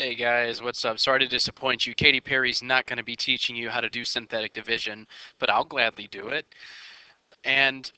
Hey guys, what's up? Sorry to disappoint you. Katy Perry's not going to be teaching you how to do synthetic division, but I'll gladly do it. And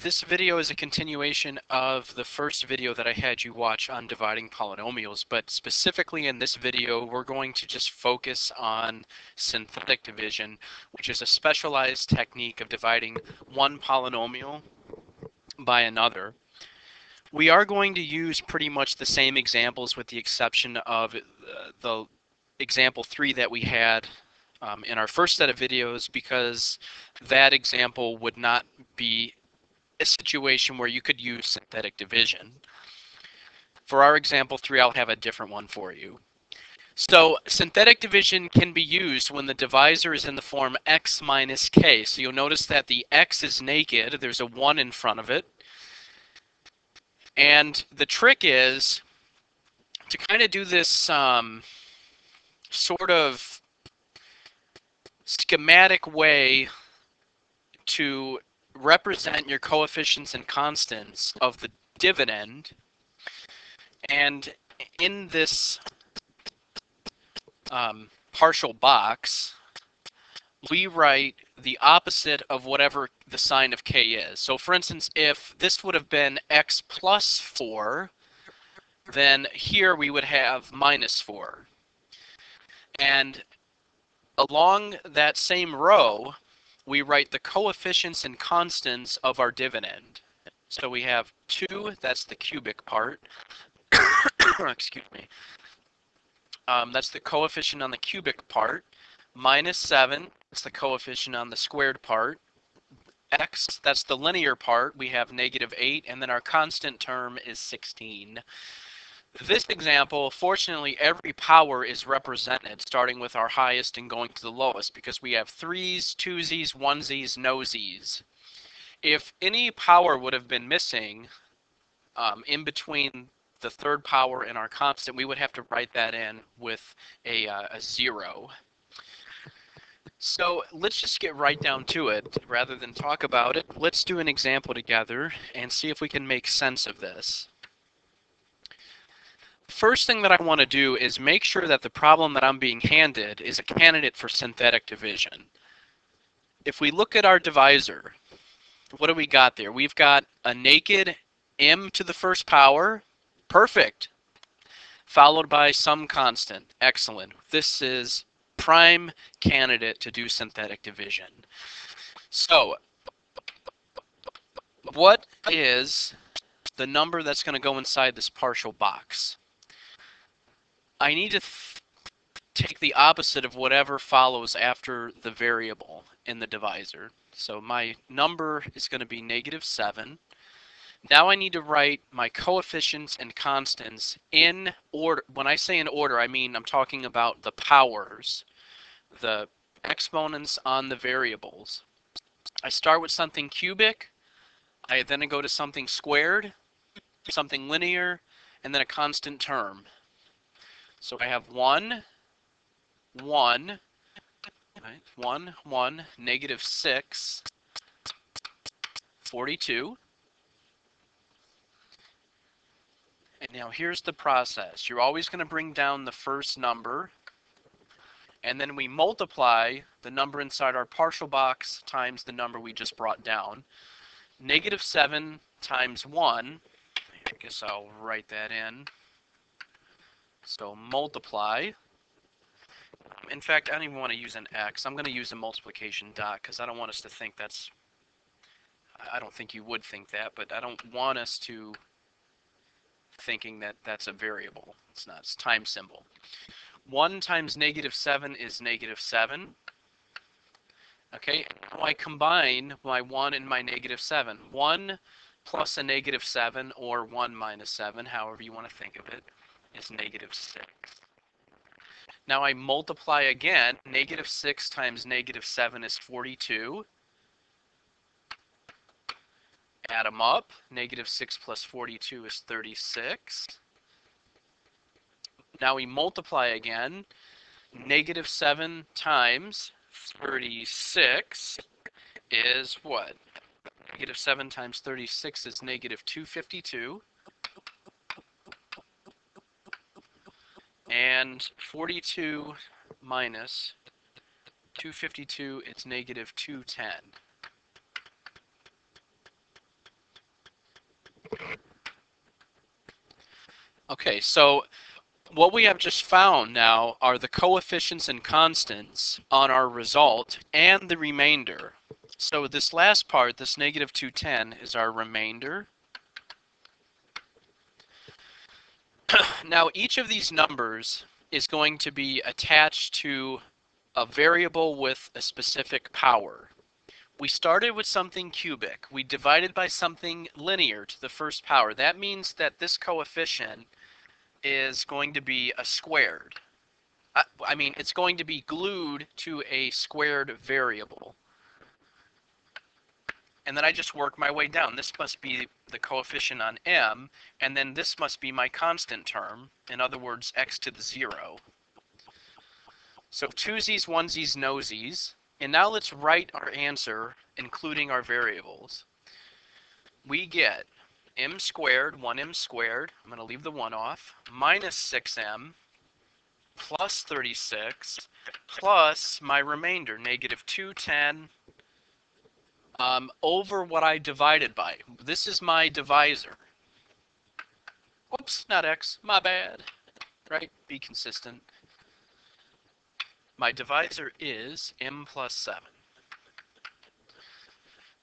this video is a continuation of the first video that I had you watch on dividing polynomials, but specifically in this video, we're going to just focus on synthetic division, which is a specialized technique of dividing one polynomial by another. We are going to use pretty much the same examples with the exception of the example 3 that we had in our first set of videos, because that example would not be a situation where you could use synthetic division. For our example 3, I'll have a different one for you. So synthetic division can be used when the divisor is in the form x minus k. So you'll notice that the x is naked. There's a 1 in front of it. And the trick is to kind of do this sort of schematic way to represent your coefficients and constants of the dividend. And in this partial box, we write the opposite of whatever the sign of k is. So for instance, if this would have been x plus 4, then here we would have minus 4. And along that same row, we write the coefficients and constants of our dividend. So we have 2, that's the cubic part. Excuse me. That's the coefficient on the cubic part. Minus 7, that's the coefficient on the squared part. X, that's the linear part. We have negative 8, and then our constant term is 16. This example, fortunately, every power is represented, starting with our highest and going to the lowest, because we have 3's, 2z's, 1z's, no z's. If any power would have been missing in between the third power and our constant, we would have to write that in with a 0. So let's just get right down to it. Rather than talk about it, let's do an example together and see if we can make sense of this. First thing that I want to do is make sure that the problem that I'm being handed is a candidate for synthetic division. If we look at our divisor, what do we got there? We've got a naked m to the first power, perfect, followed by some constant, excellent. This is prime candidate to do synthetic division. So what is the number that's going to go inside this partial box? I need to take the opposite of whatever follows after the variable in the divisor. So my number is going to be negative 7. Now I need to write my coefficients and constants in order. When I say in order, I mean I'm talking about the powers, the exponents on the variables. I start with something cubic, then I go to something squared, something linear, and then a constant term. So I have 1, 1, right? 1, 1, negative 6, 42. And now here's the process. You're always going to bring down the first number, and then we multiply the number inside our partial box times the number we just brought down. Negative 7 times 1, I guess I'll write that in. So multiply. In fact, I don't even want to use an x. I'm going to use a multiplication dot because I don't want us to think that's, I don't think you would think that, but I don't want us to thinking that that's a variable. It's not. It's time symbol. 1 times negative 7 is negative 7. Okay, now I combine my 1 and my negative 7. 1 plus a negative 7, or 1 minus 7, however you want to think of it, is negative 6. Now I multiply again. Negative 6 times negative 7 is 42. Add them up. Negative 6 plus 42 is 36. Now we multiply again. Negative 7 times 36 is what? Negative 7 times 36 is negative 252. And 42 minus 252, it's negative 210. Okay, so what we have just found now are the coefficients and constants on our result and the remainder. So this last part, this negative 210, is our remainder. Now each of these numbers is going to be attached to a variable with a specific power. We started with something cubic. We divided by something linear to the first power. That means that this coefficient is going to be a squared. I mean, it's going to be glued to a squared variable. And then I just work my way down. This must be the coefficient on m, and then this must be my constant term. In other words, x to the 0. So twosies, onesies, nosies. And now let's write our answer, including our variables. We get m squared, 1m squared, I'm going to leave the 1 off, minus 6m, plus 36, plus my remainder, negative 210, over what I divided by. This is my divisor. Oops, not x, my bad. Right? Be consistent. My divisor is m plus 7.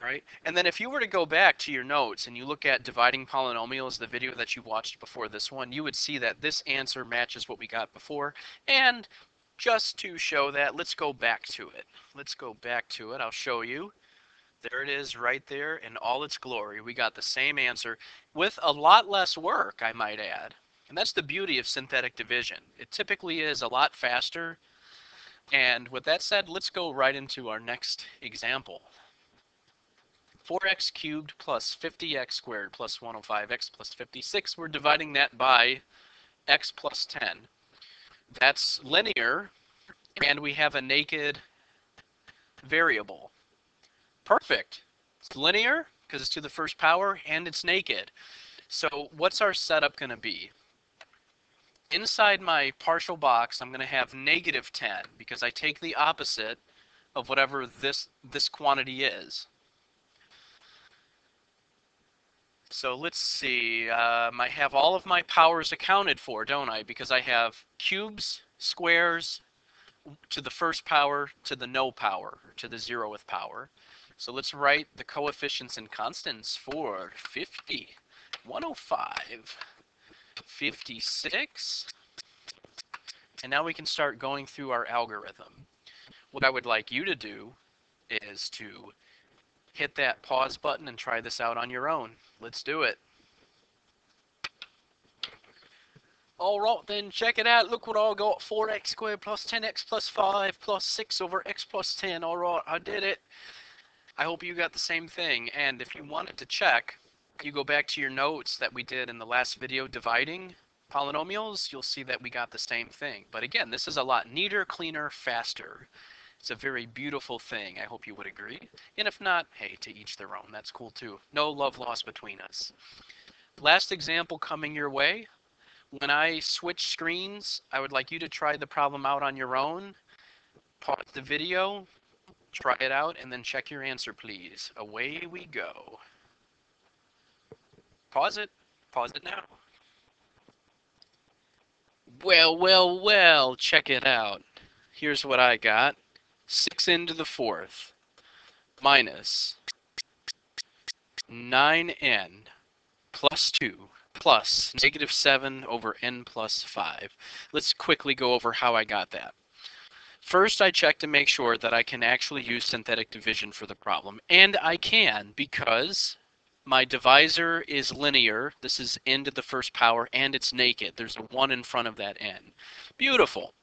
Right? And then if you were to go back to your notes and you look at dividing polynomials, the video that you watched before this one, you would see that this answer matches what we got before. And just to show that, let's go back to it. Let's go back to it. I'll show you. There it is right there in all its glory. We got the same answer with a lot less work, I might add. And that's the beauty of synthetic division. It typically is a lot faster. And with that said, let's go right into our next example. 4x cubed plus 50x squared plus 105x plus 56. We're dividing that by x plus 10. That's linear, and we have a naked variable. Perfect. It's linear because it's to the first power, and it's naked. So what's our setup going to be? Inside my partial box, I'm going to have negative 10 because I take the opposite of whatever this quantity is. So let's see, I have all of my powers accounted for, don't I? Because I have cubes, squares, to the first power, to the no power, to the 0th power. So let's write the coefficients and constants for 50, 105, 56. And now we can start going through our algorithm. What I would like you to do is to hit that pause button and try this out on your own. Let's do it. All right, then check it out. Look what I got. 4x squared plus 10x plus 5 plus 6 over x plus 10. All right, I did it. I hope you got the same thing. And if you wanted to check, you go back to your notes that we did in the last video dividing polynomials, you'll see that we got the same thing. But again, this is a lot neater, cleaner, faster. It's a very beautiful thing. I hope you would agree. And if not, hey, to each their own. That's cool too. No love lost between us. Last example coming your way. When I switch screens, I would like you to try the problem out on your own. Pause the video, try it out, and then check your answer, please. Away we go. Pause it. Pause it now. Well, well, well, check it out. Here's what I got. 6n to the 4th minus 9n plus 2 plus negative 7 over n plus 5. Let's quickly go over how I got that. First, I check to make sure that I can actually use synthetic division for the problem. And I can because my divisor is linear. This is n to the first power, and it's naked. There's a 1 in front of that n. Beautiful.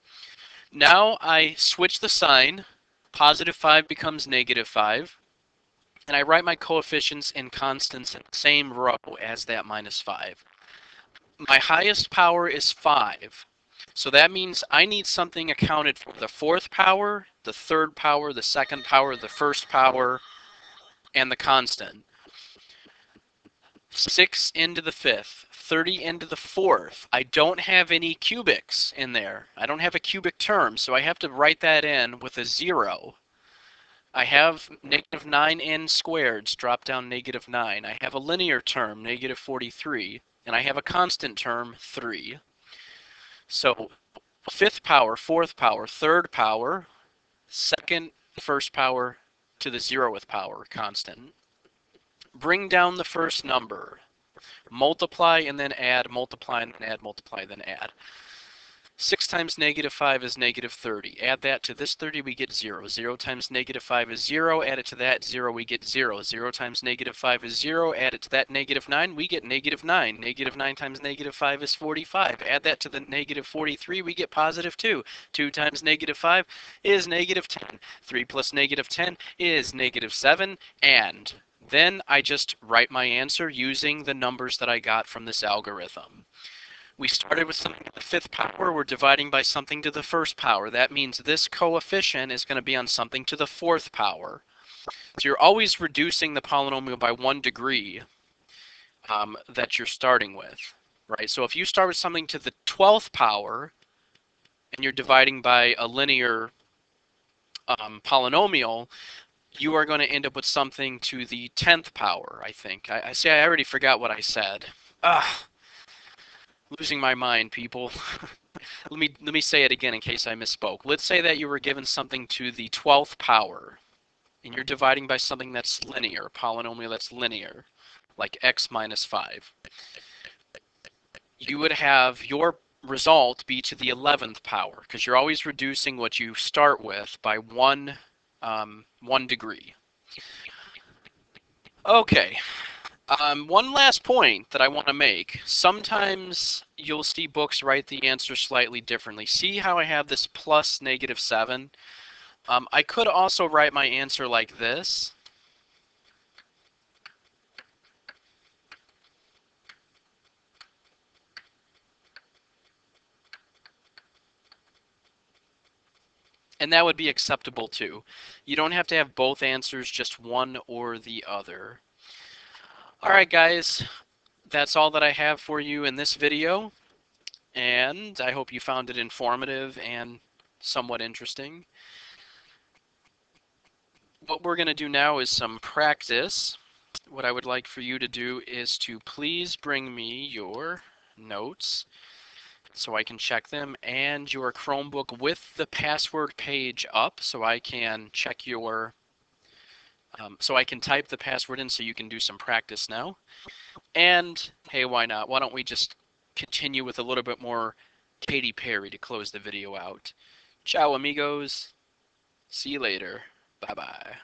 Now I switch the sign. Positive 5 becomes negative 5. And I write my coefficients and constants in the same row as that minus 5. My highest power is 5. So that means I need something accounted for the 4th power, the 3rd power, the 2nd power, the 1st power, and the constant. 6 into the 5th. 30 into the fourth. I don't have any cubics in there. I don't have a cubic term, so I have to write that in with a 0. I have negative 9n squareds, drop down negative 9. I have a linear term, negative 43. And I have a constant term, 3. So fifth power, fourth power, third power, second, first power to the 0th power, constant. Bring down the first number. Multiply and then add, multiply and then add, multiply, then add. 6 times negative 5 is negative 30. Add that to this 30, we get 0. 0 times negative 5 is 0. Add it to that 0, we get 0. 0 times negative 5 is 0. Add it to that negative 9, we get negative 9. Negative 9 times negative 5 is 45. Add that to the negative 43, we get positive 2. 2 times negative 5 is negative 10. 3 plus negative 10 is negative 7. And then I just write my answer using the numbers that I got from this algorithm. We started with something to the fifth power. We're dividing by something to the first power. That means this coefficient is going to be on something to the fourth power. So you're always reducing the polynomial by 1 degree that you're starting with, right? So if you start with something to the 12th power and you're dividing by a linear polynomial, you are going to end up with something to the 10th power, I think. I say I already forgot what I said. Ugh. Losing my mind, people. let me say it again in case I misspoke. Let's say that you were given something to the 12th power, and you're dividing by something that's linear, polynomial that's linear, like x minus 5. You would have your result be to the 11th power, because you're always reducing what you start with by 1 degree. Okay. One last point that I want to make. Sometimes you'll see books write the answer slightly differently. See how I have this plus negative 7? I could also write my answer like this. And that would be acceptable too. You don't have to have both answers, just one or the other. All right, guys. That's all that I have for you in this video. And I hope you found it informative and somewhat interesting. What we're going to do now is some practice. What I would like for you to do is to please bring me your notes so I can check them, and your Chromebook with the password page up so I can check your, so I can type the password in so you can do some practice now. And hey, why not? Why don't we just continue with a little bit more Katy Perry to close the video out. Ciao, amigos. See you later. Bye-bye.